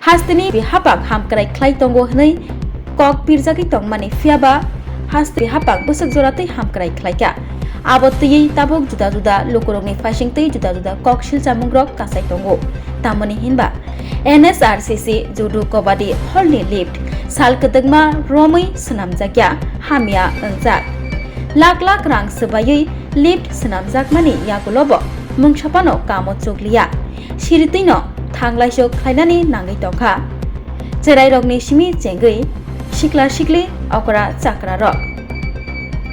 hastini hapak hamkrai khlai tongo hnai kok pirjaki tongmani fiaba hasti hapak busuk joratei hamkrai khlaika abotei tabok juda juda lokorokni faisingtei juda juda kok silchamungrok kasai tongo tamani hinba NSRCC judo kabadi holni lift salkadagma romoi swnamjakya hamia ongjak lak lak rang sebayei lift swnamjakmani yagulobo mungsapano kamo chukliya siritino thanglaiso khlainani nangai tongkha cherai simi chengei sikla sikli okra chakra rok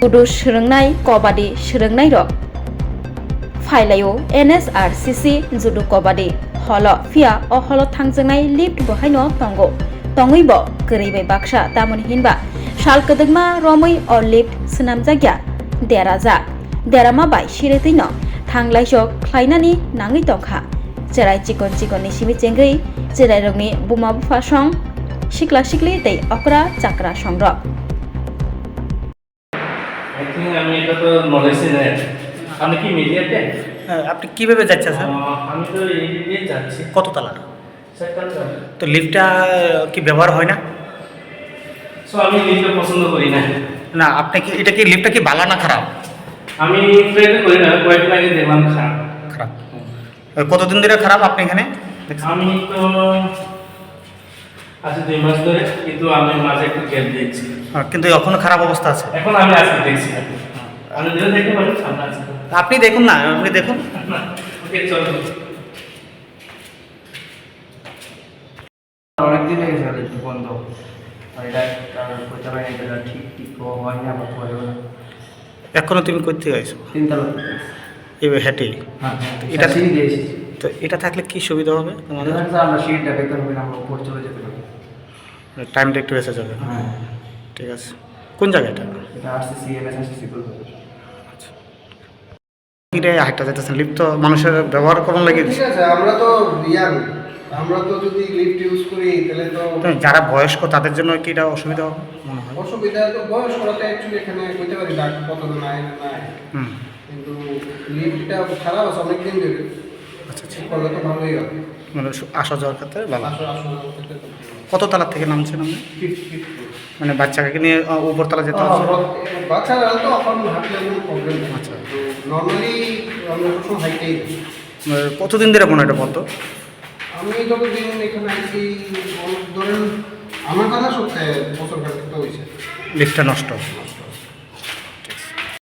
judo srwngnai kabadi srwngnai rok phailaiyo NSRCC judo kabadi holo fia o holo thangjangnai lift bohaino tongo tongaibo greibai baksa tamoni hinba salkadagma romoi o lift swnamjakya derama bai siritino thanglaiso khlainani nangai tongkha cherai chikon ni simi chengei cherai rokni buma bufa song sikla sikli tei okra chakra songrok I think আমি এটা তো knowledge নেই আপনি কি মিডিয়াতে আপনি কিভাবে যাচ্ছেন স্যার? আমি তো এই দিয়ে যাচ্ছি কত তলা? সেক্টর তো লিফটটা কি ব্যবহার হয় না? সো আমি লিফট পছন্দ করি না না আপনি কি এটা কি লিফটটা কি ভালো না খারাপ? আমি প্রেফার করি না কয়েকদিন আগে দেখলাম খারাপ খারাপ। কতদিন ধরে খারাপ আপনি এখানে? আমি তো আজ 2 মাস ধরে কিন্তু আমি মাঝে একটু গ্যাপ দিয়েছি কিন্তু এখনো খারাপ অবস্থা আছে। এখন আমি আজকে দেখছি আমি ধরে দেখতে পারি সামনে আছে আপনি দেখুন না, আপনি দেখুন। ওকে চলো অনেকদিন হয়ে গেছে একটু বন্ধ এটা করতে পারি এটা ঠিক হয় না বা করে না এখনো তুমি করতে গেছো? 3 তলা এবার হেঁটে হ্যাঁ এটা সিঁড়ি দিয়েছি তো এটা থাকলে কি সুবিধা হবে তোমাদের? আমরা সিঁড়িটা বেকার হবে না আমরা উপর চলে যেতে পারি টাইমটা একটু বেঁচে যাবে। হ্যাঁ ঠিক আছে। কোন জায়গাটা? এটা আরসিসি এমএসআরসিসি করতে কিরে হাইটটা যেতেছেন লিফট তো মানুষের ব্যবহার করার লাগে। ঠিক আছে আমরা তো ইয়াং আমরা তো যদি লিফট ইউজ করি তাহলে তো যারা বয়স্ক তাদের জন্য কি এটা অসুবিধা হবে মনে হয়? অসুবিধা তো বয়স করাতে অ্যাকচুয়ালি এখানে কইতে পারি ডাক কতজন আয় না নাই হুম কিন্তু লিফটটা খারাপ আছে অনেক দিন ধরে আচ্ছা আচ্ছা। করলে তো ভালোই হবে মানে আসা যাওয়ার ক্ষেত্রে ভালো। আসো আসো কত তলা থেকে নামছেন আপনি? ফিট ফিট মানে বাচ্চাকে নিয়ে উপরতলা যেতে হচ্ছে? বাচ্চারা তো এখন হাঁটলে কোনো প্রবলেম নেই আচ্ছা। তো নর্মালি আমরা সবসময় হাইটেই কতদিন ধরে মনে হয় এটা বলতো? আমি যতদিন এখানে আছি ধরেন আমার জানা সত্যি বছর কাছে তো হয়েছে লিফটটা নষ্ট